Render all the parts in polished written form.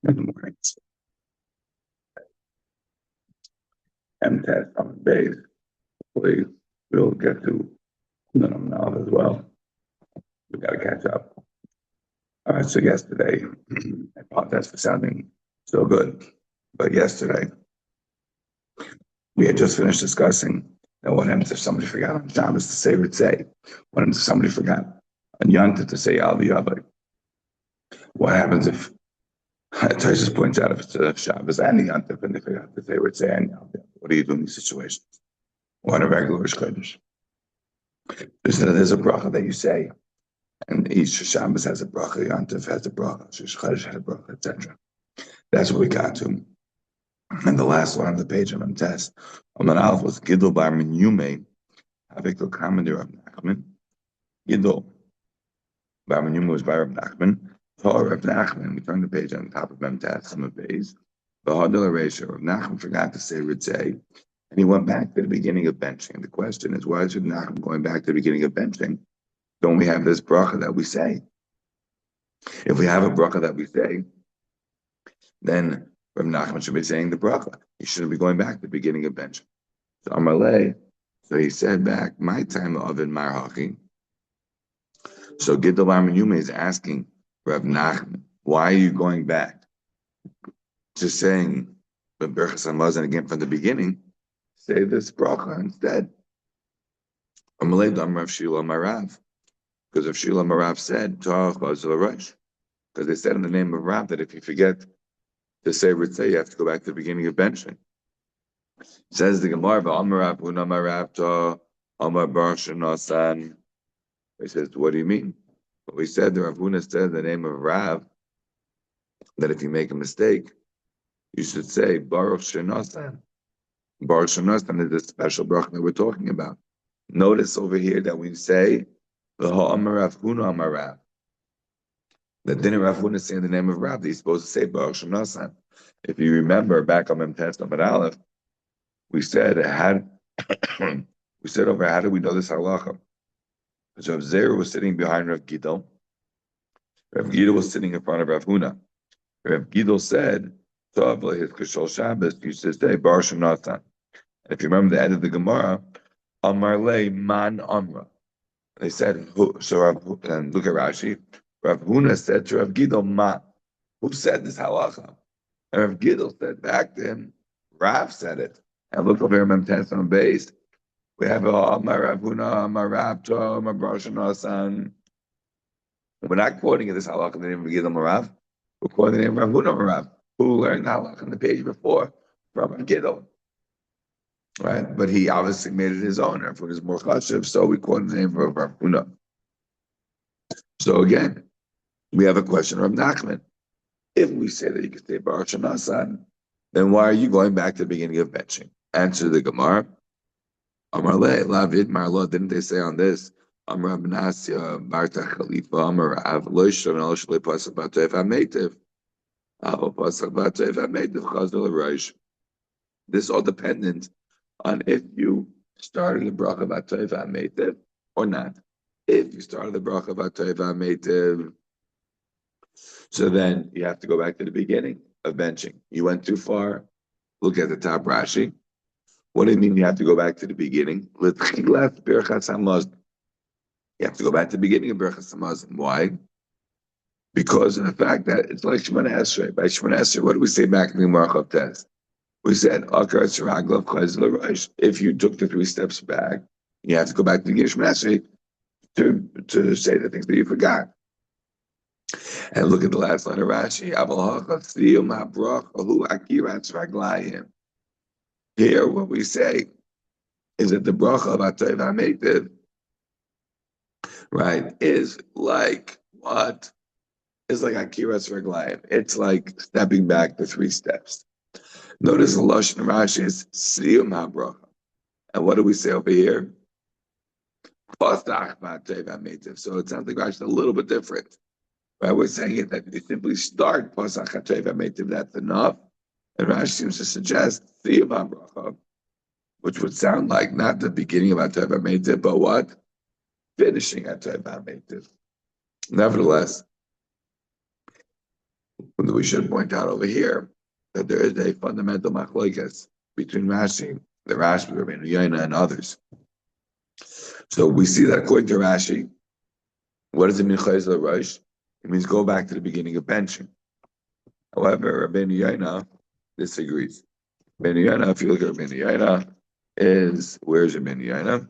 in the mornings. And test on the base. Hopefully, we'll get to them now as well. We got to catch up. All right, so yesterday, I apologize for sounding so good, but yesterday we had just finished discussing that what happens if somebody forgot on Shabbos to say Ritzay? What happens if somebody forgot on Yontif to say Al V'Yavai? What happens if Taisus points out if it's a Shabbos and the Yontif and they forgot to say Ritzay and Al V'Yavai? What do you do in these situations? What a regular Kodesh. There's a bracha that you say, and each Shabbos has a bracha, Yontif has a bracha, Shosh Chodesh has a bracha, etc. That's what we got to. And the last one on the page of test, Amud Aleph was Gidol Bar Yume, Havik Lo Kamen Rav Nachman. Gidol Bar Yume was by Rav Nachman. Torah Rav Nachman. We turn the page on the top of test, some of base. The Hadol Aresha, Rav Nachman forgot to say Ritzay, and he went back to the beginning of benching. And the question is, why is Rav Nachman going back to the beginning of benching? Don't we have this bracha that we say? If we have a bracha that we say, then Rav Nachman should be saying the bracha. He shouldn't be going back to the beginning of benching. So Amalei, so he said back, my time of in Marhachi. So Gidol Bar Yume is asking Rav Nachman, why are you going back to saying the Berachas Hamazon again from the beginning? Say this bracha instead. Amalei Dam Rav Shila Marav. Because Rav Shila Marav said, because they said in the name of Rav that if you forget to say Ritzay, you have to go back to the beginning of benching. Says the Gemara, Amar Barshan. He says, what do you mean? But we said the Rav Huna said the name of Rav that if you make a mistake, you should say Baruch Shenosan. Baruch Shenosan is the special bracha that we're talking about. Notice over here that we say the Ha'amar Rav Huna Amar Rav. That didn't Rav Huna say in the name of Rav, he's supposed to say Baruch Shenosan. If you remember back on Memtes Amud Aleph, we said how do we know this halacha? Because Rav Zera was sitting behind Rav Gidol. Rav Gidol was sitting in front of Rav Huna. Rav Gidol said, "Tov his Kishol Shabbos." You should say Baruch Shenosan. And if you remember the end of the Gemara, Amar Le Man Amra. They said, so Rav, and look at Rashi. Rav Huna said to Rav Gidol, Ma, who said this halacha? And Rav Gidol said back to him, Rav said it. And look over here, Memtes on base. We have Amar Rav Huna, Amar Rav To, Amar Baruch Shenosan. We're not quoting this halacha in the name of Gidol Marav. We're quoting the name of Rav Huna Marav, who learned the halacha on the page before from Rav Gidol. Right? But he obviously made it his own. Rav Huna is more chashiv, so we quote the name of Rav Huna. So again, we have a question of Nachman. If we say that you can say Baruch Shenosan, then why are you going back to the beginning of benching? Answer the Gemara. Amar Le, Lavid Marlo, didn't they say on this? Amar Abnasya, Barta Khalifa, Amar Rav, Loishon, Alosh Le Pasach Batoif HaMeitiv. Avo Pasach Batoif HaMeitiv, Chazal Reish. This is all dependent on if you started the bracha Batoif HaMeitiv or not. If you started the bracha Batoif HaMeitiv, so then you have to go back to the beginning of benching. You went too far. Look at the top Rashi. What do you mean you have to go back to the beginning? You have to go back to the beginning of Berachas Hamazon. Why? Because of the fact that it's like Shemona Esrei. By Shemona Esrei, what do we say back in the Marchav test? We said, if you took the 3 steps back, you have to go back to the Shemona Esrei to say the things that you forgot. And look at the last line of Rashi. Here, what we say is that the bracha of Atayv HaMeitiv, right, is like what? It's like Akiras Raglayim. It's like stepping back the 3 steps. Notice the Lashon Rashi is Siyum HaBracha. And what do we say over here? Pasach B'Atayv HaMeitiv. So it sounds like Rashi a little bit different. Right? We're saying it that you simply start Pasach Atayv HaMeitiv, that's enough. And Rashi seems to suggest Siyum HaBracha, which would sound like not the beginning of Atayv HaMeitiv, but what? Finishing Atayv HaMeitiv. Nevertheless, We should point out over here that there is a fundamental machlokes between Rashi, the Rashi, Rabbeinu Yaina, and others. So we see that according to Rashi, what does it mean chayzel rosh? It means go back to the beginning of benching. However, Rabbeinu Yaina disagrees. Rabbeinu Yaina, if you look at Rabbeinu Yaina, where's Rabbeinu Yaina?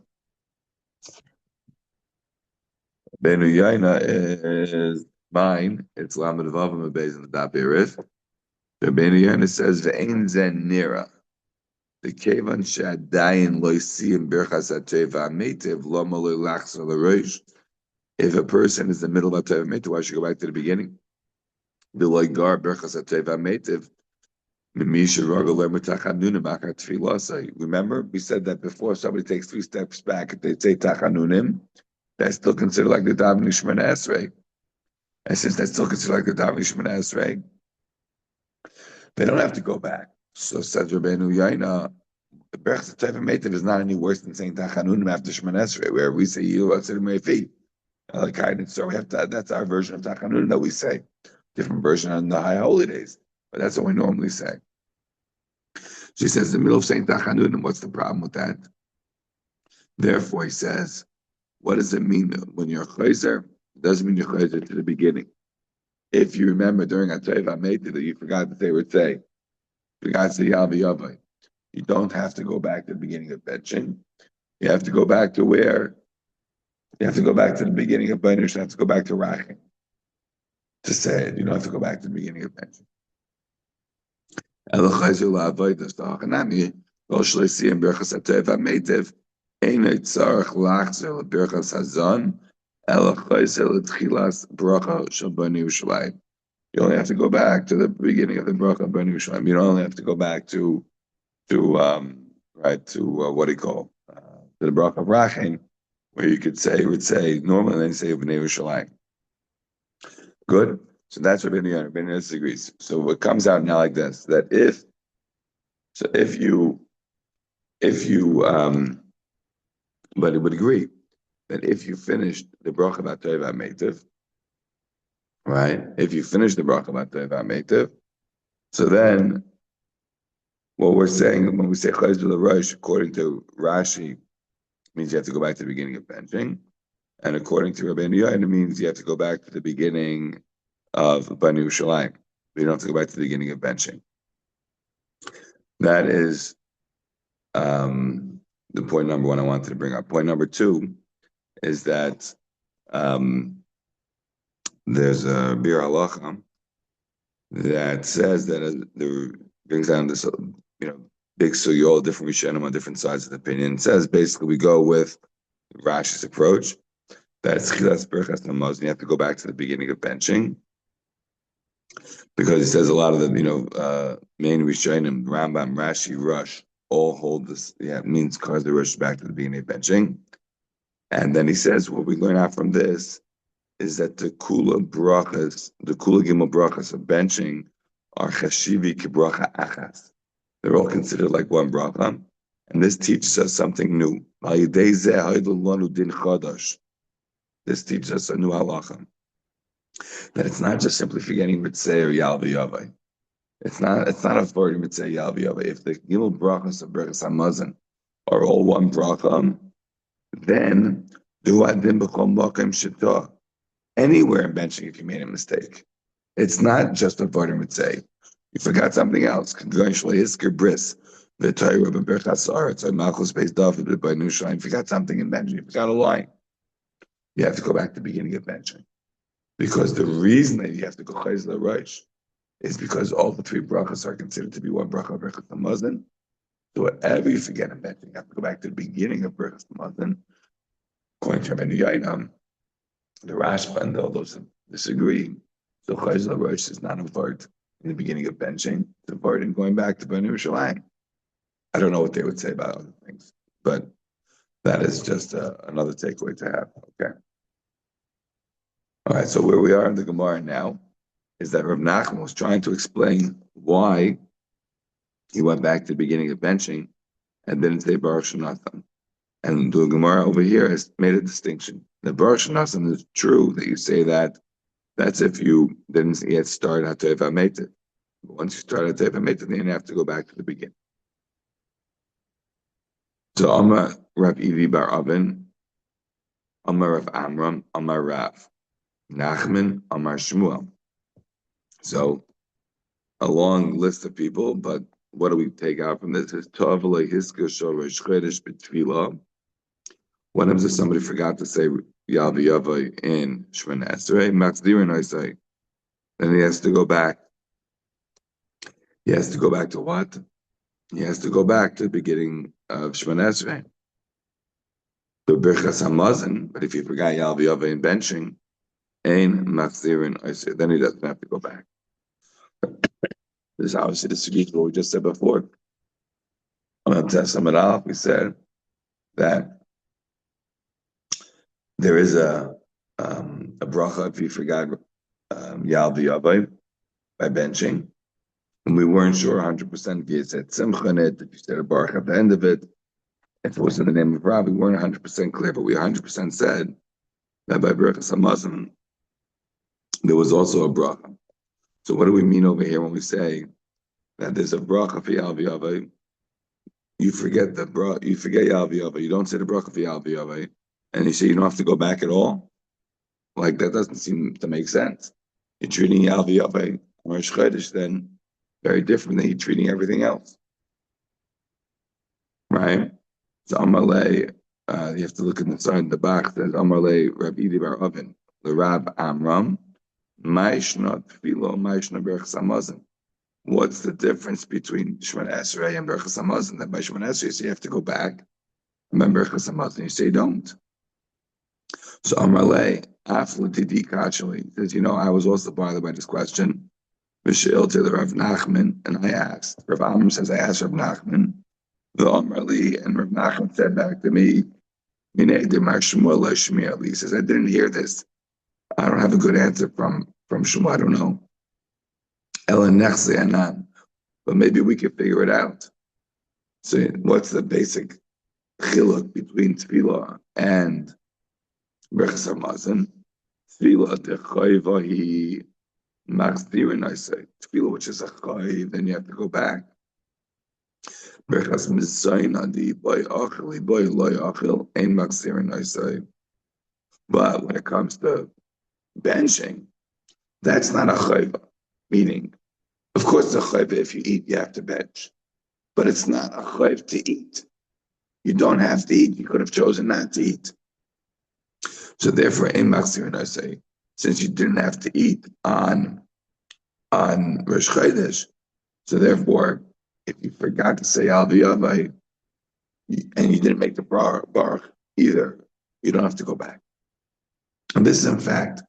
Rabbeinu Yaina is mine. It's Lamed Vavim Beis in the Daf Berith. Rabbeinu Yaina says ve'ein zen nira. The kevan shadayin lo yisiyim birchas hateva metiv lo maloi lachzor l'rosh. If a person is in the middle of Teva Metiv, why should you go back to the beginning? The Loigar Berchas Teva Metiv. Remember, we said that before somebody takes 3 steps back, if they say Tachanunim, that's still considered like the Davening Shemana Esrei. And since that's still considered like the Davening Shemana Esrei, they don't have to go back. So says Rabbeinu Yaina, the Berchas Teva Metiv is not any worse than saying Tachanunim after Shemana Esrei, where we say Yilu Atzir Me'efi. So we have to, that's our version of Tachanun that we say. Different version on the high holy days, but that's what we normally say. She says, in the middle of saying Tachanun, and what's the problem with that? Therefore, he says, what does it mean when you're chayzer? It doesn't mean you're chayzer to the beginning. If you remember during Atayva Meiti that you forgot that they would say, forgot to say Yavi Yavai, you don't have to go back to the beginning of benching. You have to go back to where? You have to go back to the beginning of Bainish, you have to go back to Rachim to say it. You don't have to go back to the beginning of Bench. You only have to go back to the beginning of the Bracha of Bani Yerushalayim. You don't only have to go back to what do you call to the Bracha of Rachim, where you would say normally then you say Bnei Yerushalayim. Good. So that's what Rabbeinu Yaina disagrees. So what comes out now like this: that if you, but it would agree that if you finished the Bracha about Teva Metiv, right? If you finish the Bracha about Teva Metiv, so then what we're saying when we say Chayz Rosh, according to Rashi, means you have to go back to the beginning of benching. And according to Rabbeinu Yaina, it means you have to go back to the beginning of Bani Yerushalayim. You don't have to go back to the beginning of benching. That is the point number one I wanted to bring up. Point number two is that there's a Bir Halacha that says that there brings down this, big sugyo, different Rishonim on different sides of the opinion. It says basically we go with Rashi's approach. That's Chilas Berchas Namaz, and you have to go back to the beginning of benching. Because he says a lot of the, main Rishonim, Rambam, Rashi, Rush, all hold this, it means cause the Rush back to the beginning of benching. And then he says, what we learn out from this is that the Kula Gimel Brachas of benching are Chashivi Kibracha Achas. They're all considered like one bracha. And this teaches us something new. This teaches us a new halacha. That it's not just simply forgetting mitzvah or yalvi yavai. It's not avoiding mitzvah yalvi yavai. If the gimel brachas of berachas hamazon are all one bracha, then do adim b'chol makom shita. Anywhere in benching, if you made a mistake, it's not just avoiding mitzvah. You forgot something else. Congratulations, hisker bris. The Torah of berachas aretz or malchus beis David by Nushalayim. You forgot something in benching. You forgot a line. You have to go back to the beginning of benching. Because the reason that you have to go chayz l'rosh is because all the 3 brachas are considered to be one bracha, berachas hamazon. So whatever you forget in benching, you have to go back to the beginning of berachas hamazon. According to Rabbeinu Yaina, the Rashba and all those disagree. So chayz l'rosh is not a part in the beginning of benching. It's a part in going back to Bnei Yerushalayim. I don't know what they would say about other things, but that is just another takeaway to have. Okay. All right, so where we are in the Gemara now is that Rav Nachman was trying to explain why he went back to the beginning of benching and didn't say Baruch Shanatan. And the Gemara over here has made a distinction. The Baruch Shanatan is true that you say that That's if you didn't yet start Hatayv HaMeitiv. Once you start Hatayv HaMeitiv, then you have to go back to the beginning. So Amar Rav Ivi Bar Avin, Amar Rav Amram, Amar Rav Nachman, Amar Shmuel. So a long list of people, but what do we take out from this? Is Tov Hiska Shorosh Chodesh B'Tfilah. What happens if somebody forgot to say Yal V'Yavai in Shemona Esrei? Matzdirin I say. Then he has to go back. He has to go back to what? He has to go back to the beginning of Shemona Esrei. The Birchas Hamazon, but if he forgot Yal V'Yavai in benching, Ein Matzdirin I say. Then he doesn't have to go back. This is obviously the suggestion what we just said before. I'm going to sum it up. We said that there is a bracha if you forgot Yal V'Yavai by benching, and we weren't sure 100% if you said Simcha in it, if you said a baruch at the end of it, if it was in the name of Rav, we weren't 100% clear, but we 100% said that by Birchas Hamazon there was also a bracha. So what do we mean over here when we say that there's a bracha for Yal V'Yavai? You forget the bracha, you forget Yal V'Yavai, you don't say the bracha for Yal V'Yavai, and you say you don't have to go back at all? Like, that doesn't seem to make sense. You're treating Yal V'Yavai Rosh Chodesh then very different than you're treating everything else. Right? So Amalei, you have to look in the side of the back, says Amalei Rab Idi Bar Oven, the Rab Amram, Maishna Tfilo, Maishna Birchas Hamazon. What's the difference between Shemona Esrei and Birchas Hamazon? That by Shemona Esrei you say you have to go back, and by Birchas Hamazon you say you don't. So Amalei, Aflatidi Kachali, says, I was also bothered by this question. Mishil to the Rav Nachman, and I asked. Rav Amram says, I asked Rav Nachman, the Amarli, and Rav Nachman said back to me, he says, I didn't hear this. I don't have a good answer from Shmuel, I don't know. Ellen Nechse Anan, but maybe we can figure it out. So what's the basic chiluk between Tefillah and Birchas Hamazon? Tefillah dechayvahi machzirin, I say. Tefillah, which is a chayv, then you have to go back. Birchas Mizayin adi boy achili boy loy achil ein machzirin, I say. But when it comes to benching, that's not a chayva. Meaning, of course, it's a chayva if you eat, you have to bench. But it's not a chayv to eat. You don't have to eat. You could have chosen not to eat. So therefore, ein machzirin, I say, since you didn't have to eat on Rosh Chodesh, so therefore, if you forgot to say Al V'Yavai, and you didn't make the baruch either, you don't have to go back. And this is, in fact,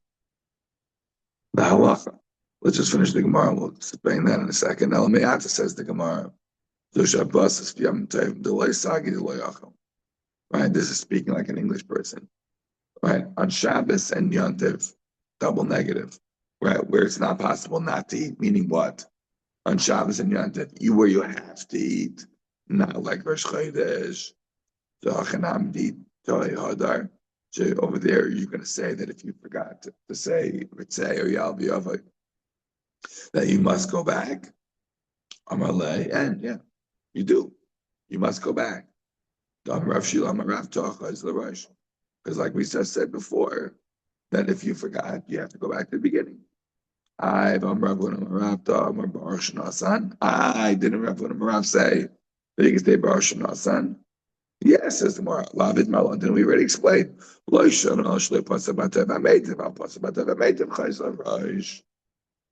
the halacha. Let's just finish the Gemara. We'll explain that in a second. Elameata says the Gemara. Right? This is speaking like an English person. Right? On Shabbos and Yom Tov, double negative. Right? Where it's not possible not to eat, meaning what? On Shabbos and Yom Tov, where you have to eat, not like Rosh Chodesh. So over there, you're going to say that if you forgot to say Ritzei or Yal V'Yavai, that you must go back. Amalei, and yeah, you do. You must go back. Because like we just said before, that if you forgot, you have to go back to the beginning. I didn't Rav Rav say that you can say Baruch Shanasan. Yes, says the Gemara. Lavid Malon. Didn't we already explain?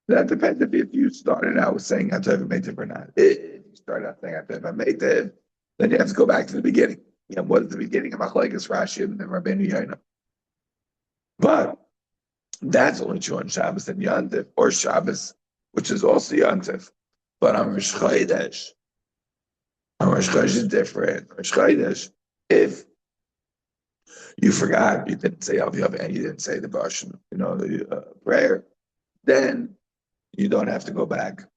That depends if you started out saying Hatav Metiv or not. If you start out saying Hatav Metiv, then you have to go back to the beginning. What is the beginning of Machlekes Rashi and Rabbeinu Yaina? But that's only true on Shabbos and Yom Tov, or Shabbos, which is also Yom Tov. But on Rosh Chodesh is different. Rosh Chodesh, if you forgot, you didn't say Al V'Yavai and you didn't say the Baruch, the prayer, then you don't have to go back,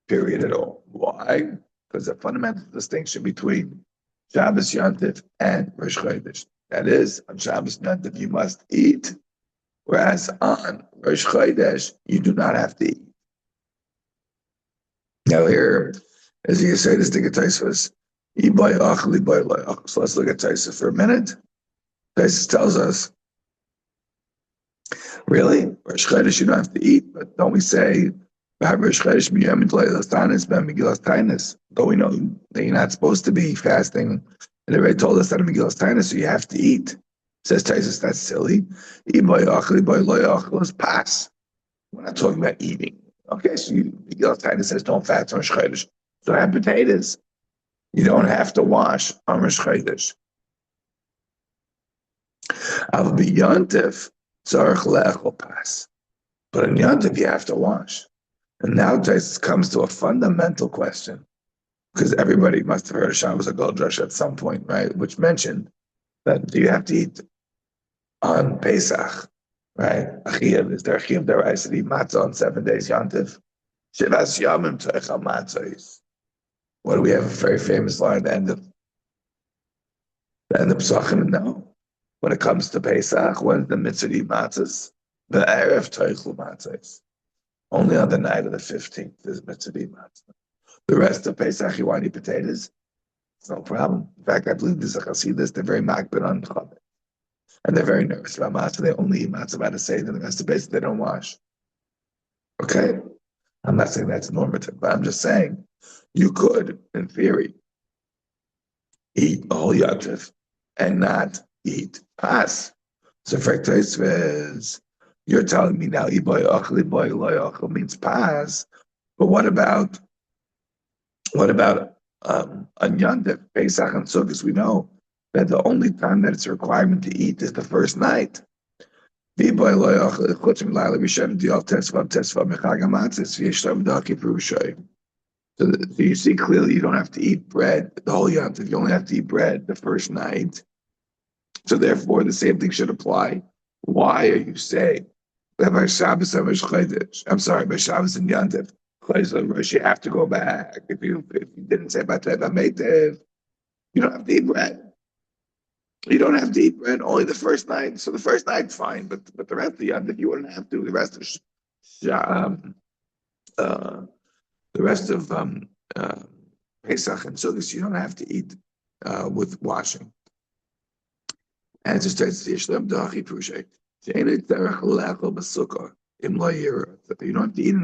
period at all. Why? Because the fundamental distinction between Shabbos, Yom Tov, and Rosh Chodesh. That is, on Shabbos, Yom Tov, you must eat, Whereas on Rosh Chodesh, you do not have to eat. Now here, as you say, this thing at Taisvus, so let's look at Taisvus for a minute. Taisvus tells us, really, Rosh Chodesh you don't have to eat, but don't we say, Rosh Chodesh miyam Leilas Tanis ben Megillas Tainus? Though we know that you're not supposed to be fasting, and they already told us that in Megillas Tainus, so you have to eat. Says Taisvus, that's silly. Is pass. We're not talking about eating. Okay, so Megillas Tainus says don't fast on Rosh Chodesh. So have potatoes. You don't have to wash on Rosh Chodesh. I'll be Yontif, Tzarech Lechol Pas. But in Yontif, you have to wash. And now this comes to a fundamental question, because everybody must have heard of Shabbos Agol Drush at some point, right? Which mentioned that do you have to eat on Pesach, right? Achiev, is there Achiev Daraisa to eat matzah on 7 days Yontif? Shivas Yamim Teichal Matzahis. What do we have? A very famous line at the end of Pesachim? No. When it comes to Pesach, when the mitzvah to eat matzahs, the Erev Teichel Matzahs. Only on the night of the 15th is mitzvah to eat matzah. The rest of Pesach, you want to eat potatoes? It's no problem. In fact, I believe there's a Hasidus, they're very makbid on Chabad. And they're very nervous about matzah. They only eat matzah by the Seder, and the rest of Pesach they don't wash. Okay? I'm not saying that's normative, but I'm just saying you could, in theory, eat a whole Yontif and not eat pas. So for Taisvez, you're telling me now iboy achli means pas, but what about on Yontif, Pesach and Sukkot? We know that the only time that it's a requirement to eat is the first night. So you see clearly you don't have to eat bread the whole Yontif. You only have to eat bread the first night. So therefore, the same thing should apply. Why are you saying that by Shabbos and I'm sorry, by Shabbos and Yontif, you have to go back. If you didn't say about Meitev, you don't have to eat bread. You don't have to eat bread only the first night. So the first night, fine, but the rest of the Yontif, you wouldn't have to. The rest of Pesach and Sukkot, you don't have to eat with washing. And it just says, you don't have to eat in a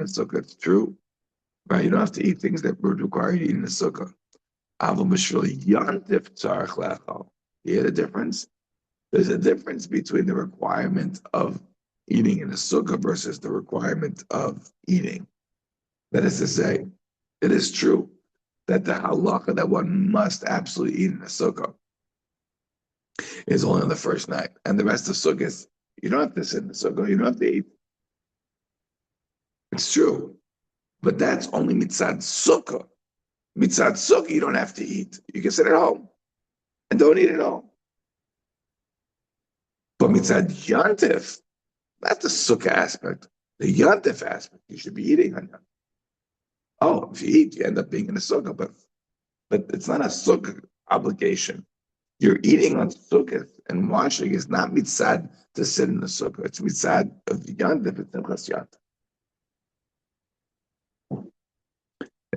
sukkah, it's true. Right? You don't have to eat things that would require you to eat in a sukkah. You hear the difference? There's a difference between the requirement of eating in a sukkah versus the requirement of eating. That is to say, it is true that the halacha that one must absolutely eat in a sukkah is only on the first night. And the rest of sukkahs, you don't have to sit in the sukkah, you don't have to eat. It's true. But that's only mitzad sukkah. Mitzad sukkah, you don't have to eat. You can sit at home and don't eat at home. But mitzad yantif, that's the sukkah aspect. The yantif aspect, you should be eating on yantif. Oh, if you eat, you end up being in a sukkah, but it's not a sukkah obligation. You're eating on sukkah and washing is not mitzad to sit in the sukkah. It's mitzad of yantif, it's simchas yantif.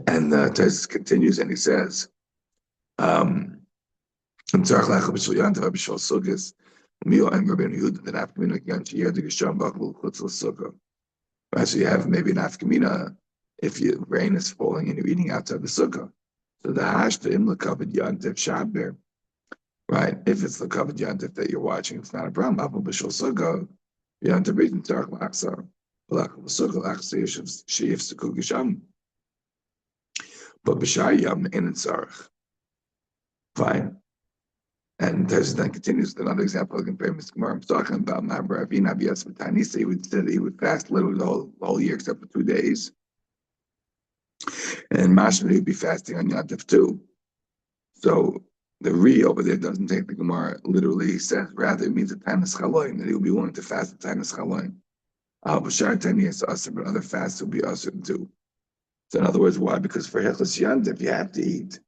And Tesis continues and he says, right, so you have maybe an afkamina if rain is falling and you're eating outside the sukkah. So the hash to im covered yantif shaber, right? If it's the covered yantif that you're watching, it's not a problem. Apple b'shul sukkah yantif reading tzarich lachsa, b'lachol sukkah lachsa sheyif sukkah gisham. But b'shar yam in tzarich. Fine. And Tesis then continues with another example of famous Gemara. I'm talking about Ma'aber Avina B'Yas V'Tanisa. He would fast literally the whole year except for 2 days. And Mashma he would be fasting on Yantif too. So the Re over there doesn't take the Gemara literally. He says rather it means a Tanis Chaloim, that he would be willing to fast a Tanis Chaloim. B'Shar Taniyas Asr, but other fasts will be Asr too. So in other words, why? Because for Hechlas Yantif you have to eat.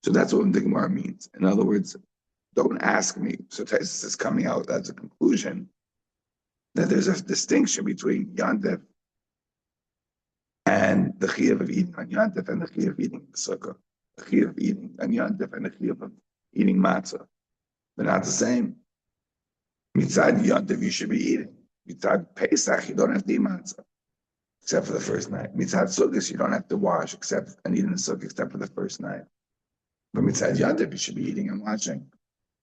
So that's what the Gemara means. In other words, don't ask me. So Tesis is coming out as a conclusion that there's a distinction between Yantif and the chiyuv of eating on Yantif and the chiyuv of eating sukkah. The chiyuv of eating on Yantif and the chiyuv of eating matzah. They're not the same. Mitzad Yantif, you should be eating. Mitzad Pesach, you don't have to eat matzah, except for the first night. Mitzad Sukkot, you don't have to wash and eat in the sukkah except for the first night. But mitzad Yantif, you should be eating and washing.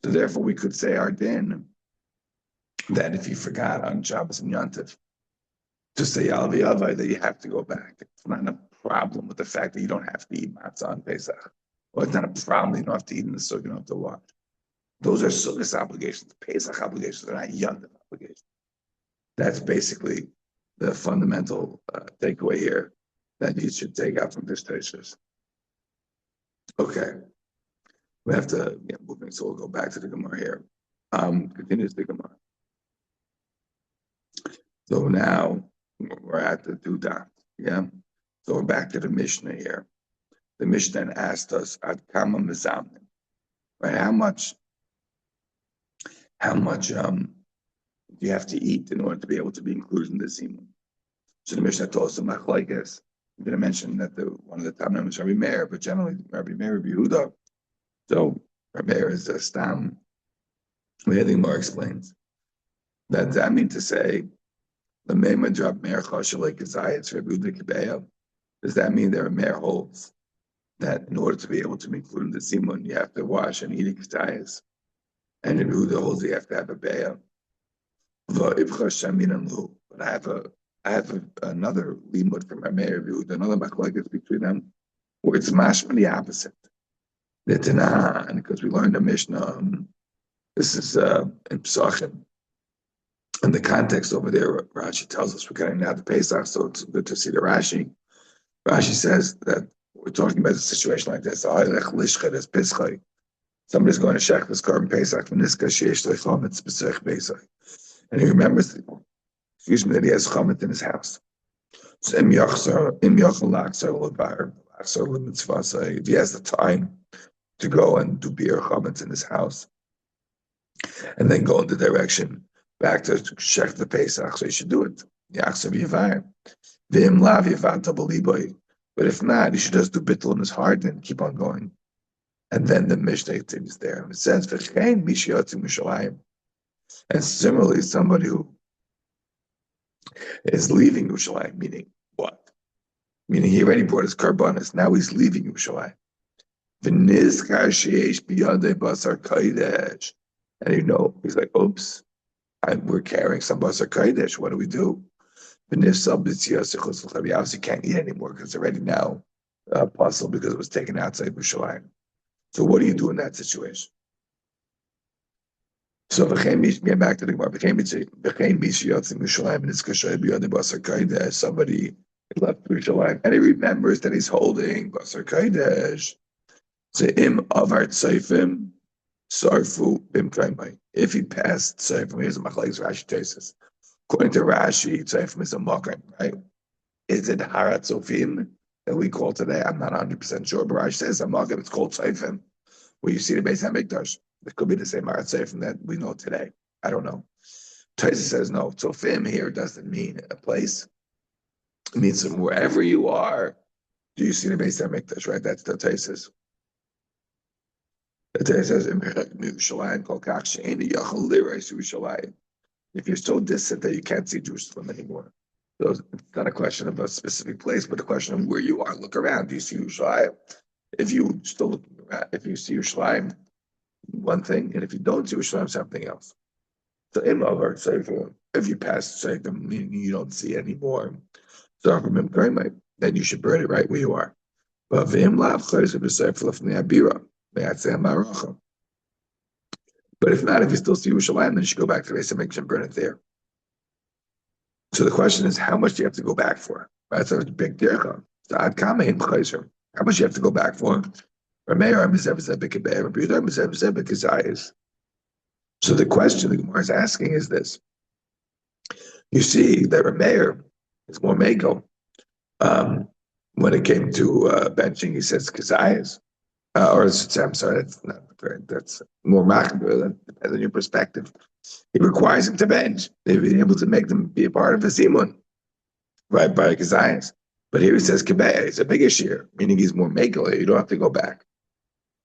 So therefore, we could say our din that if you forgot on Shabbos and Yantif to say Yal V'Yavai, that you have to go back. It's not a problem with the fact that you don't have to eat matzah on Pesach. Or it's not a problem you don't have to eat in the sukkah, you don't have to wash. Those are sukkah obligations. Pesach obligations, they're not Yantif obligations. That's basically the fundamental takeaway here that you should take out from this tesis. Okay. We have to get moving, so we'll go back to the Gemara here. Continues the Gemara. So now we're at the Duda, yeah? So we're back to the Mishnah here. The Mishnah asked us, Ad Kama Mizamnim, right? How much do you have to eat in order to be able to be included in the Zimun? So the Mishnah told us, Machlekes, I'm going to mention that one of the top names is Rabbi Meir, but generally Rabbi Meir, Rabbi Yehuda. So Rabbi Meir is a stam. The Gemara explains that means to say, does that mean that Rabbi Meir holds that in order to be able to be included in the Zimun, you have to wash and eat ketayas? And Rabbi Yehuda holds you have to have a beya. But I have another limud from Rabbi Meir, another machlokes between them, where it's mashma the opposite. The Tanah, and because we learned the Mishnah, this is in Pesachim. In the context over there, Rashi tells us we're getting now to Pesach, so it's good to see the Rashi. Rashi says that we're talking about a situation like this. Somebody's going to check this carbon Pesach, and he remembers, that he has chametz in his house. So if he has the time to go and do beer chametz in his house, and then go in the direction back to check the Pesach, so you should do it. But if not, you should just do bittul in his heart and keep on going. And then the Mishnah is there. It says, and similarly, somebody who is leaving Yerushalayim, meaning what? Meaning he already brought his karbanos, now he's leaving Yerushalayim. And he's like, oops, we're carrying some basar kodesh. What do we do? He obviously can't eat anymore because it's already now possible because it was taken outside Yerushalayim. So what do you do in that situation? So get back to the Gemara. Somebody left Yerushalayim and he remembers that he's holding basar kodesh. So im avar tzayfim sarfu bimkaimai. If he passed tzayfim, here's a machlekes Rashi tesis. According to Rashi, tzayfim is a makam, right? Is it harat sofim that we call today? I'm not 100% sure, but Rashi says a makam. It's called tzayfim. Where you see the Beis Hamikdash, it could be the same harat tzayfim that we know today. I don't know. Tesis says no. Tzofim here doesn't mean a place. It means wherever you are, do you see the Beis Hamikdash? Right? That's the tesis. The tesis says if you're so distant that you can't see Jerusalem anymore. So it's not a question of a specific place, but a question of where you are. Look around. Do you see Yerushalayim? If you still look around, if you see Yerushalayim, one thing, and if you don't see Yerushalayim, something else. So if you pass Seifim, meaning you don't see anymore, then you should burn it right where you are. But if not, if you still see Yerushalayim, then you should go back to the Beis Hamikdash and burn it there. So the question is, how much do you have to go back for? That's a big dercha. How much do you have to go back for? So the question the Gemara is asking is this. You see that Rameir is more mako. When it came to benching, he says kazayas. I'm sorry, that's not very, that's more machmir. That depends on your perspective. He requires him to bench. They've been able to make them be a part of the Simun, right, by Kazayas. But here he says Kebeya, it's a bigger shear, meaning he's more Megala. You don't have to go back.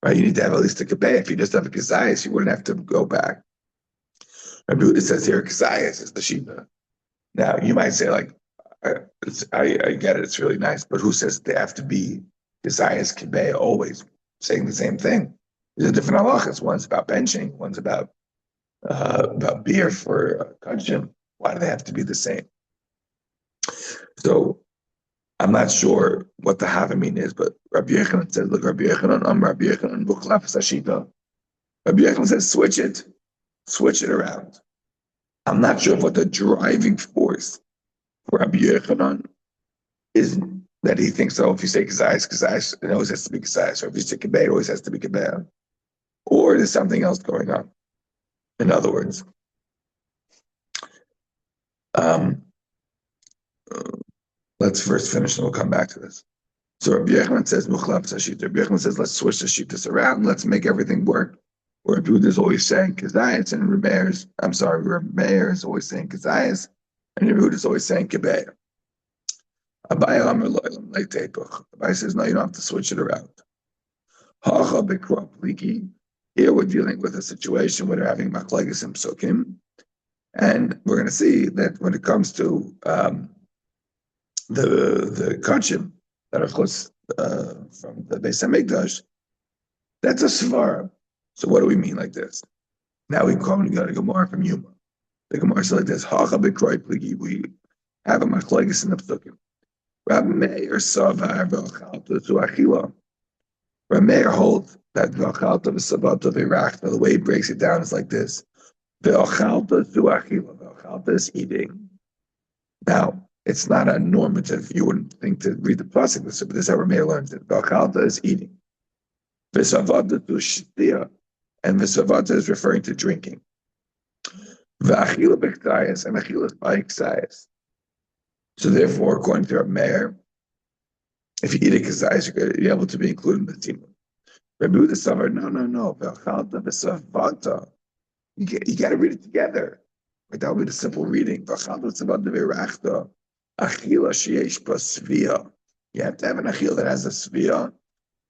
Right? You need to have at least a Kebeya. If you just have a Kazayas, you wouldn't have to go back. Rabbi Huda says here, Kazayas is the Sheba. Now, you might say, like, I get it, it's really nice, but who says they have to be Kazayas, Kebeya, always saying the same thing? These are different halachas. One's about benching, one's about beer for kachim. Why do they have to be the same? So I'm not sure what the Havamim is, but Rabbi Yochanan says, look, Rabbi Yochanan, Rabbi Yochanan, Buchlaf Sashita. Rabbi Yochanan says, switch it around. I'm not sure what the driving force for Rabbi Yochanan is that he thinks, oh, if you say Kazayas, it always has to be Kazayas, or if you say Kebei, it always has to be Kebei. Or there's something else going on. In other words, let's first finish and we'll come back to this. So Rabbi Yochanan says, Muchlab Sashita. Rabbi Yochanan says, let's switch the Shitas around, let's make everything work. Or Rabbi Huda is always saying Kazayas, and Rabbi Meir is always saying Kazayas, and Rabbi Huda is always saying Kebei. Abai says, no, you don't have to switch it around. Here we're dealing with a situation where they're having machlekes and psukim, and we're going to see that when it comes to the kachim that are close from the Beis Hamikdash, that's a svara. So what do we mean like this? Now we got a Gemara from Yuma. The Gemara says like this: Hacha b'kroi pligi. We have a machlekes in the psukim. Rabbi Meir savar v'achalta to achila. Rabbi Meir holds that v'achalta v'savata v'irachta. The way he breaks it down is like this: v'achalta to achila. V'achalta is eating. Now it's not a normative. You wouldn't think to read the pasuk, but this is how Rabbi Meir learns it. V'achalta is eating. V'savata to shtia, and v'savata is referring to drinking. V'achila b'ktayas, and achila is by ksayas. So therefore, according to Rabbi Meir, if you eat a kazayas, you're able to be included in the team. Rabbi Huda Savar, no. V'achalta v'savata. You got to read it together. Right? That would be the simple reading. V'achalta v'savata v'irachta. Achila sheyesh pasvia. You have to have an achila that has a svia.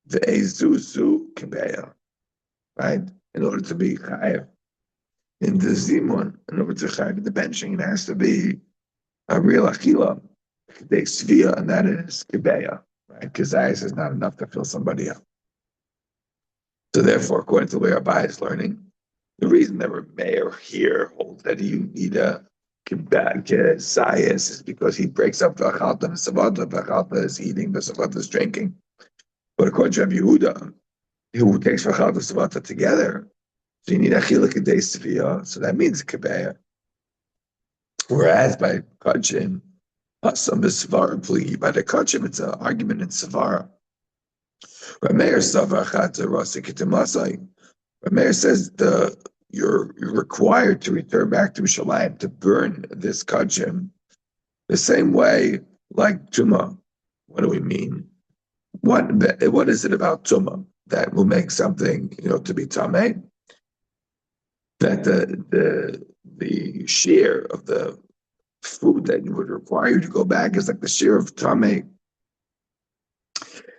V'ezuzu kebeya. Right? In order to be chayav in the zimun, in order to chayav in the benching, it has to be a real achila, they svia, and that is kebeya, right? Kazayas is not enough to fill somebody up. So therefore, according to the way Abai is learning, the reason that Rabbi Meir here holds that you need a kazayas is because he breaks up the achalta and savata. The achalta is eating, the savata is drinking. But according to Rabbi Yehuda, who takes achalta and savata together, so you need achila kedei svia, so that means kebeya. Whereas by Kachim, by the Kachim, it's an argument in Savara. Rameir says you're required to return back to Shalim to burn this Kachim the same way like Tuma. What do we mean? What is it about Tuma that will make something to be Tameh? That the share of the food that you would require you to go back is like the share of tameh.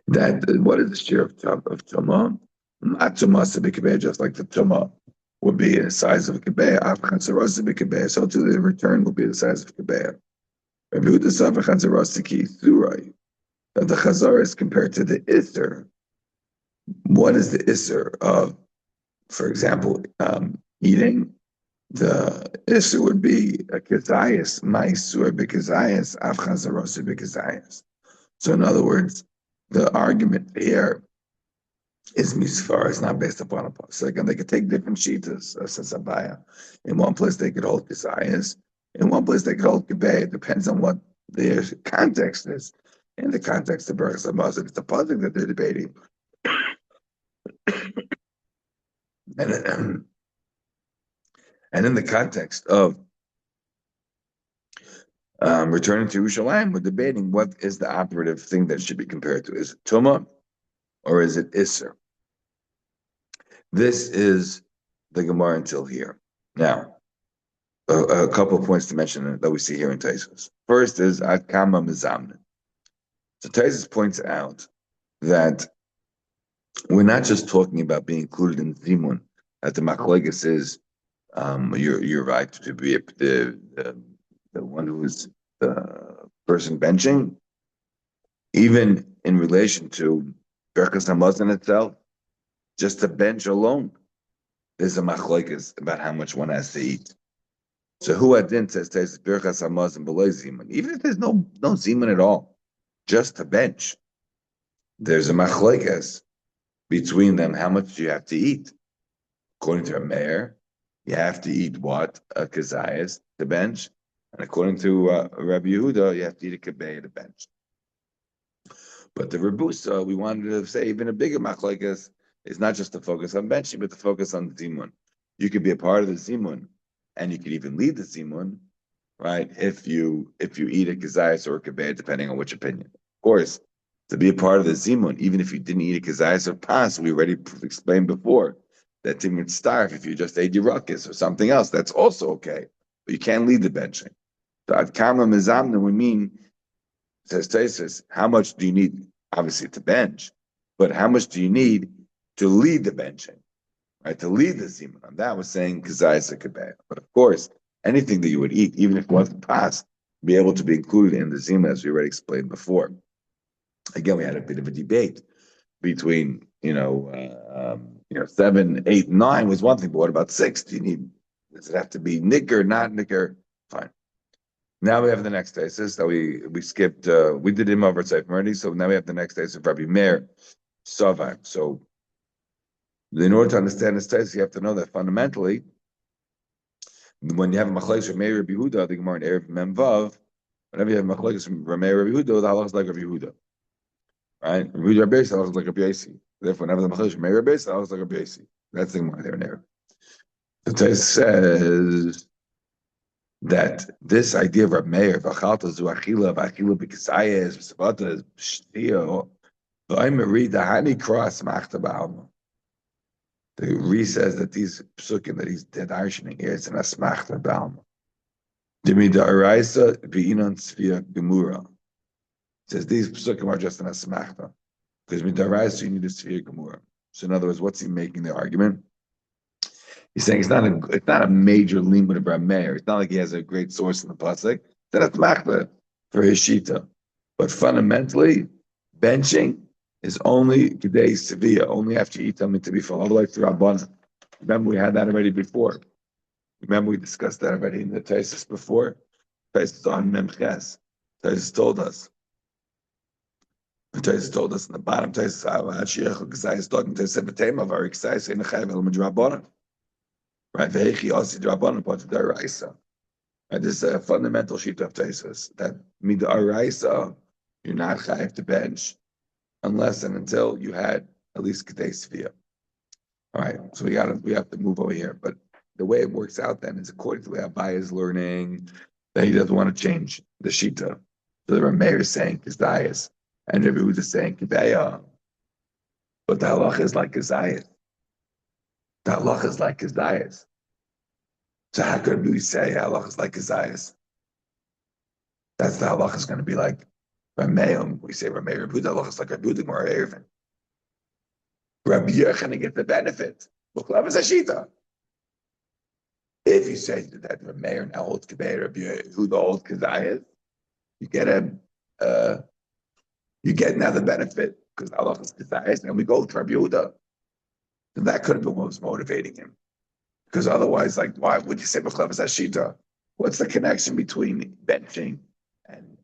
What is the share of tumah? Not tumah to be kibeh, just like the tumah would be the size of a kibeh. Afchansaros to be kibeh, so to the return will be the size of kibeh. Rabbi Huda sav afchansaros to ki surai. That the chazar is compared to the iser. What is the iser of, for example, eating? The issue would be a kazayas, ma'isur b'kazayas, avchazarosu b'kazayas. So in other words, the argument here is misfar. It's not based upon a pasuk, and they could take different shitas, says Abaya. In one place they could hold kazayas, in one place they could hold kibay. It depends on what their context is. In the context of Berachos Hamazon, it's the pasuk that they're debating. And in the context of returning to Yerushalayim, we're debating what is the operative thing that should be compared to. Is it Tumah or is it Isser? This is the Gemara until here. Now, a couple of points to mention that we see here in Taisus. First is Ad Kama Mizamnin. So Taisus points out that we're not just talking about being included in Zimun, that the Machlekes is you're right to be the one who is the person benching, even in relation to Berkas Hamazon itself, just the bench alone, there's a machlokes about how much one has to eat. So who adin says Berkas Hamazon below Zimun, even if there's no Zimun at all, just the bench, there's a machlokes between them. How much do you have to eat? According to a mayor, you have to eat what? A kazayas, the bench. And according to Rabbi Yehuda, you have to eat a kabeh, the bench. But the Rebusa, we wanted to say even a bigger machlekes is not just to focus on benching, but to focus on the zimun. You could be a part of the zimun, and you could even lead the zimun, right? If you eat a kazayas or a kabeh, depending on which opinion. Of course, to be a part of the zimun, even if you didn't eat a kazayas or pas, we already explained before that you would starve if you just ate yurakis or something else. That's also okay, but you can't lead the benching. So at kama mizamna, we mean, says Tesis, how much do you need? Obviously to bench, but how much do you need to lead the benching, right? To lead the zimun. And that was saying kazayas kabeh. But of course, anything that you would eat, even if it wasn't passed, be able to be included in the zimun, as we already explained before. Again, we had a bit of a debate between 7, 8, 9 was one thing, but what about 6? Does it have to be nicker, not nicker? Fine. Now we have the next thesis that we skipped. We did him over Seif already, so now we have the next thesis of Rabbi Meir Savak. So, in order to understand this thesis, you have to know that fundamentally, when you have a machlekes from Meir Rabbi Yehuda, the Gemara in Erev Memvav, whenever you have machlekes from Meir Rabbi Yehuda, the halach is like Rabbi Yehuda, right? Rabbi Yehuda Rabbi Yossi, the halach is like Rabbi Yossi. Therefore, whenever the machlekes from Meir Rabbi Yossi, the halach is like Rabbi Yossi. That's the Gemara there in Erev. The thesis says that this idea of Rab Meir, v'achalta zu achila, v'achila b'kisayes, v'savata shtiyo, v'ayim dahani cross machta ba'alma. The Re says that these psukim that he's darshaning here, it's an asmachta ba'alma. Dimi da'araisa v'inon tzvia gemura. Says these psukim are just an asmachta. Because midaraisa you need a tzvia gemura. So in other words, what's he making the argument? He's saying it's not a major limud of Rab Meir. It's not like he has a great source in the pasuk. That's machta for his shita. But fundamentally, benching is only kedei sevilla, only after you eat something to be full, all the way through Rabbanan. Remember, we had that already before. Remember, we discussed that already in the Taisus before. Taisus on Memches. Taisus told us. The Taisus told us in the bottom. Taisus talking to Sebetema, very excited, saying Nechayev El Midrabanan. Right, vehechi osi drabanan part of the araisa. Right, this is a fundamental sheet of Taisus that midaraisa you're not chayiv to bench unless and until you had at least kedei svia. All right, so we have to move over here. But the way it works out then is according to the way Abai is learning that he doesn't want to change the shita. So the Rameir is saying Kizayas, and Rabbi Yehuda is saying Kibeya. But the halach is like Kizayas. The halach is like Kizayas. So how could we say halach is like Kizayas? That's the halach is going to be like Rameim. We say Rameir Rabbi Yehuda, halach is like Rabbi Yehuda more Erevin. Rabbi Yochanan get the benefit. Buklav is a shita. If you say that Rameir now holds Kibeya, Rabbi Yehuda holds Kizayas, you get now the benefit because halach is Kizayas, and we go to Rabbi Yehuda. And that could have been what was motivating him. Because otherwise, like, why would you say B'chlev is Ashita? What's the connection between benching and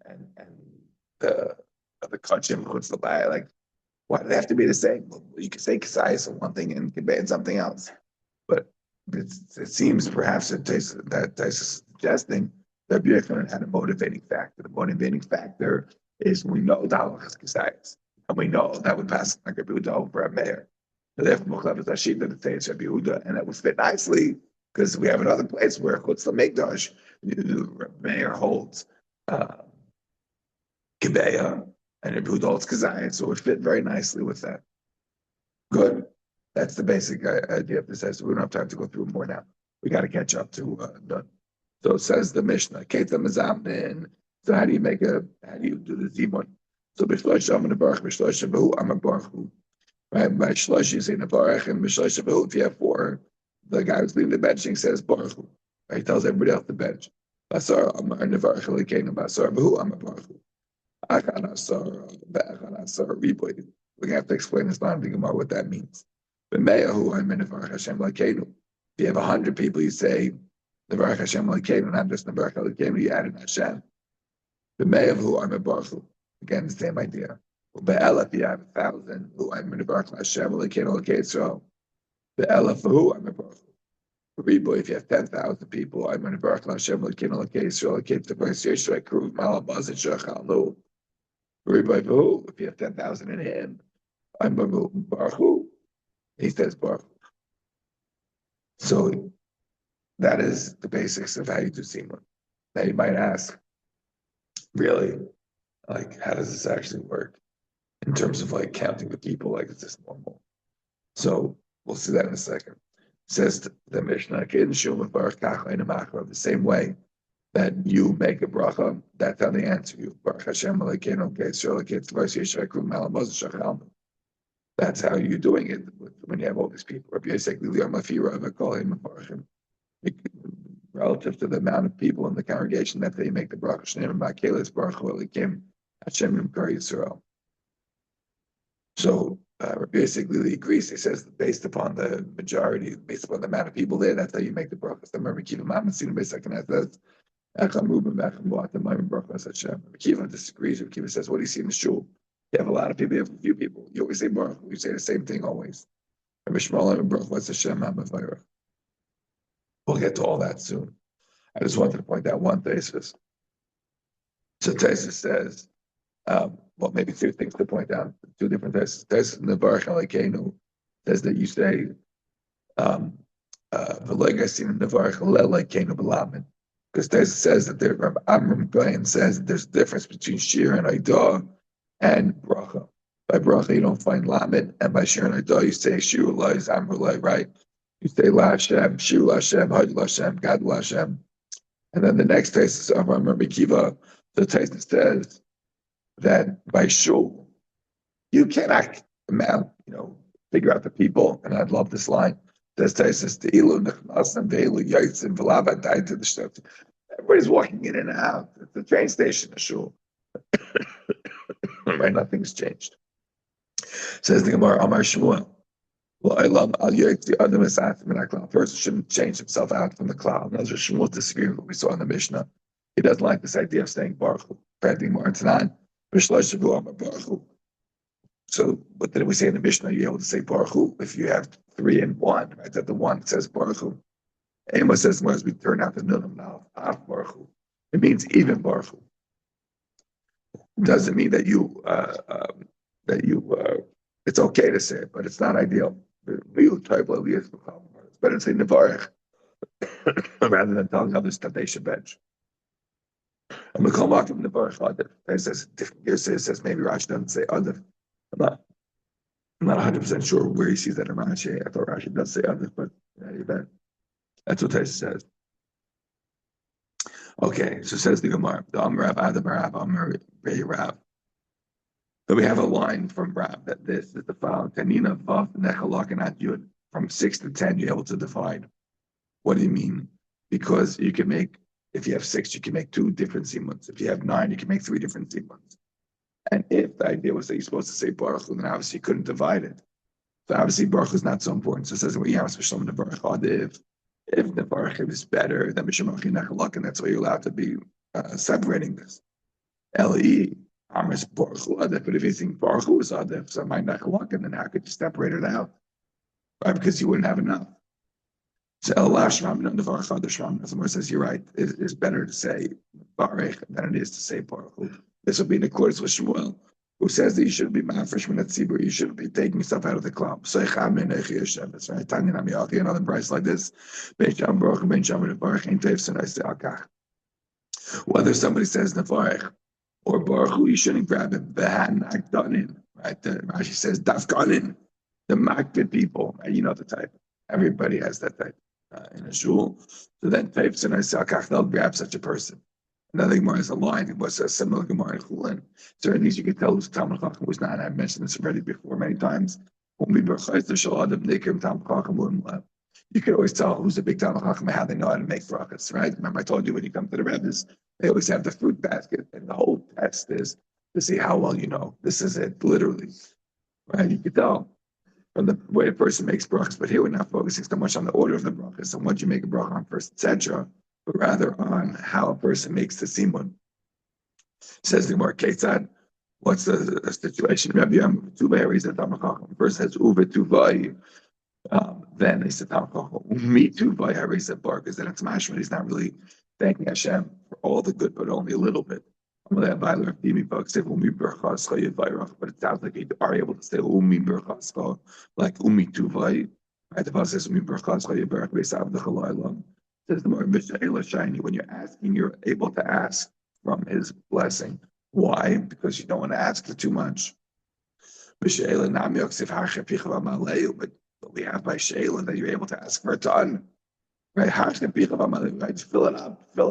the kachim? What's the lie? Like, why do they have to be the same? Well, you could say Kasayas on one thing and Kibbeh something else. But it seems perhaps that Tais is suggesting that B'chlev had a motivating factor. The motivating factor is we know Dalach is Kasayas. And we know that would pass like a Buddha over a mayor. Therefore, Mochav is Ashita to say it's Rabbi Yehuda, and that would fit nicely because we have another place where Chutz LaMikdash, Meir holds Kibeya, and Rabbi Yehuda holds Kazayat, so it would fit very nicely with that. Good. That's the basic idea of this. So we don't have time to go through more now. We got to catch up to done. So it says the Mishnah, Keta Mazamnin. So how do you do the Zimun? So Bishlosh Amin Baruch, Bishlosh Bahu, Amar Baruch. Right? By Shlosh, you say Nevarach, and Bishlosh Bahu, if you have four, the guy who's leaving the benching says Baruch. Right? He tells everybody else to bench. Basar Amar Nevarach Lekenu, Basar Bahu, Amar Baruch. Achan Asar, Be'achan Asar, Riboy. We're going to have to explain this line of the Gemara what that means. B'meyahu, I'm Nevarach Hashem Lekenu. If you have 100 people, you say Nevarach Hashem Lekenu, not just Nevarach Lekenu, you add in Hashem. B'meyahu, I'm Baruch. Again, the same idea. Be'elef, you have 1,000. Who I'm Nevarach Hashem Lekenu Lekenu. Be'elef, who I'm Baruch. Riboy, if you have 10,000 people, I'm Nevarach Hashem Lekenu Lekenu Lekenu. The pronunciation like Kruv Malabaz and Shachal. Riboy, who if you have 10,000 in him, I'm Baruch. He says Baruch. So that is the basics of how you do Simon. Now you might ask, really, like, how does this actually work in terms of like counting the people? Like, is this normal? So we'll see that in a second. It says the Mishnah, the same way that you make a bracha, that's how they answer you. That's how you're doing it when you have all these people. Relative to the amount of people in the congregation that they make the bracha. So basically, he agrees. He says based upon the majority, based upon the amount of people there, that's how you make the bracha. Kiva disagrees. Kiva says, what do you see in the shul? You have a lot of people, you have a few people. You always say Baruch. You say the same thing always. We'll get to all that soon. I just wanted to point out one thesis. So Tesis says, well, maybe two things to point out. Two different theses. Tesis in the Baruch Alekenu says that you say, because Tesis says that there, Amram Gayan says that there's a difference between Shir and Aidah and Bracha. By Bracha, you don't find Lamed, and by Shir and Aidah, you say Shir Lai, Amr Lai, right? You say La Hashem, Shir La Hashem, Hod La Hashem, God La Hashem. And then the next Tesis, Amram Rabbi Kiva, the Tesis says that by Shul, you cannot figure out the people, and I'd love this line. Everybody's walking in and out. It's the train station, the shul. Right, nothing's changed. Says the Gemara, Amar Shmuel. A person shouldn't change himself out from the cloud. As Shmuel disagrees with what we saw in the Mishnah. He doesn't like this idea of saying Baruch Hu. So, what did we say in the Mishnah? You're able to say Baruch Hu if you have 3 and 1, right? That the one says Baruch Hu. Amos says, as we turn out the Nunam now, Af Baruch Hu. It means even Baruch Hu. It doesn't mean that it's okay to say it, but it's not ideal. It's better to say Nevarech rather than telling others that they should bench. And we call Makim Nevarech Adif. It says different. It says maybe Rashi doesn't say Adif. I'm not 100% sure where he sees that in Rashi. I thought Rashi does say Adif, but that's what Taisa says. Okay, so says the Gemara, the Amrav Adam Rav Amar Rav. So we have a line from Rav that this is the following: Tanina Vav Nechalak and Yud. From 6 to 10, you're able to divide. What do you mean? Because you can make, if you have 6, you can make 2 different simuns. If you have 9, you can make 3 different simuns. And if the idea was that you're supposed to say Baruch Hu, then obviously you couldn't divide it. So obviously Baruch Hu is not so important. So it says, well, yeah, especially the Baruch Hu, if the Baruch Hu is better than Mishmach Nechalak, and that's why you're allowed to be separating this. L.E. Amris Baruch Hu Adif, but if you think Baruch Hu is Adif, so my Nechalak, and then how could you separate it out? Right, because you wouldn't have enough. So Allah Shram and the Baruch Hu Shram, as the Gemara says, you're right. It's better to say Baruch than it is to say Baruch Hu. This will be in accordance with Shmuel, who says that you shouldn't be mafresh min tzibur, you shouldn't be taking yourself out of the club. So that's right. Tanya Namiaki, another price like this. Whether somebody says Nevarech or Baruch Hu, you shouldn't grab it. Right? Rashi says Dafkanin, the Makbid people. Right? You know the type. Everybody has that type in a shul. So then Taifson I saw Kachnel grab such a person. Another Gemara is a line. It was a similar Gemara in Chulin. Certain things you can tell who's Talmud Chacham, who's not. I've mentioned this already before many times. You can always tell who's a big Talmud Chacham and how they know how to make brachas, right? Remember I told you when you come to the Rebbe's, they always have the fruit basket, and the whole test is to see how well you know. This is it, literally, right? You can tell from the way a person makes brachas, but here we're not focusing so much on the order of the brachas and what you make a bracha on first, etc., but rather on how a person makes the simun. Says the Gemara, Ketzad, what's the situation? Rabbi Yam, Tuvay, he said, first says, Uve Tuvay, then he said, me Tuvay, he said, Bar, because then it's mashma, he's not really thanking Hashem for all the good, but only a little bit. But it sounds like you are able to say umi berchascha, like umi tuvai. Right? The Pasuk says umi berchascha yiberach beisav dechalaylam. Says the more b'sheila shiny. When you're asking, you're able to ask from His blessing. Why? Because you don't want to ask for too much. B'sheila nam yoksiv hachapicha v'maleu. But we have by sheila that you're able to ask for a ton. Right? Hachapicha v'maleu. Right? Fill it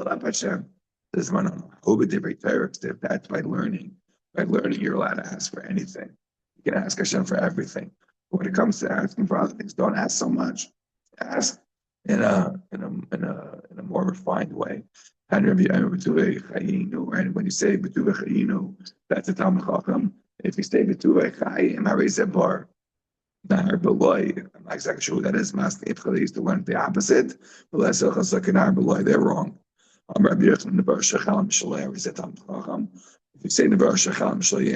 up, Hashem. This one, that's by learning. By learning, you're allowed to ask for anything. You can ask Hashem for everything. But when it comes to asking for other things, don't ask so much. Ask in a more refined way. And when you say B'tuve Chayinu, that's a Talmud Chacham. If you say B'tuve Chayim, Harizeh Bar, Nahar B'loi. I'm not exactly sure who that is. Mas Neipchali used to learn the opposite. But let's say Nahar B'loi, they're wrong. If you say Nevar Shechal Mishalei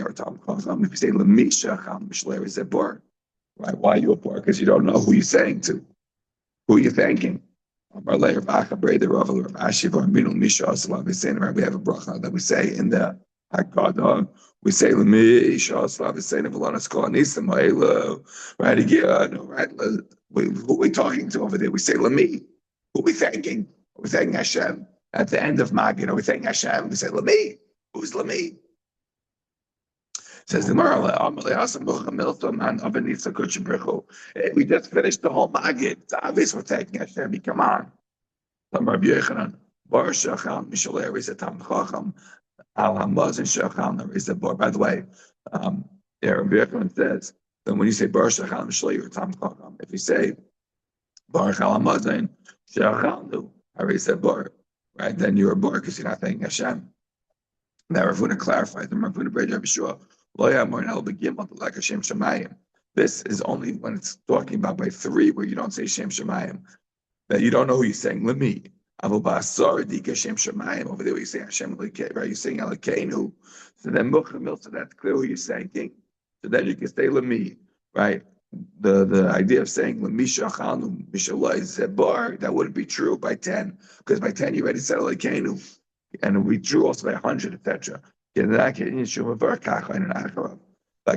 or Tam Chacham, if you say Lemi Shechal Mishalei, is that bar? Right? Why are you a bar? Because you don't know who you're saying to, who you're thanking. We have a bracha that we say in the Haggadah. We say Lemi Shechal Mishalei, right? Who are we talking to over there? We say Lemi. Who are we thanking? We're thanking Hashem. At the end of Magid, we thank Hashem. We say, Lami. Who's Lami? Says the Gemara, we just finished the whole Magid. It's obvious we're thanking Hashem. Come on. By the way, Rabbi Yochanan says that when you say Bar Shachal Mishalei, you're Tam Chacham. If you say Bar Chal Hamazon, Shachalnu, Harizeh Bar, right? Then you're a bar because you're not thanking Hashem. Now, Ravuna clarified, the Ravuna Brei Rabbi Shua, Lo Yamor Nel Begimel like Hashem Shemayim. This is only when it's talking about by three, where you don't say Shem Shemayim, that you don't know who you're saying. Lemi, Avu Ba'asar Dika Shem Shemayim. Over there, you say Hashem Lekei, right? You're saying Elokeinu. So then Muchamil, so that's clear who you're thanking. So then you can say Lemi, right? The idea of saying Lamisha Chanu Mishalai Zebar, that wouldn't be true by 10, because by 10 you already said Elokeinu, and it would be true also by 100, etc. Like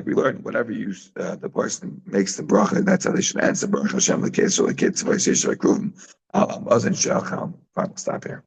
we learned, whatever you the person makes the bracha, that's how they should answer. Baruch Hashem l'keitz l'keitz v'yisrael kruvim. I'll stop here.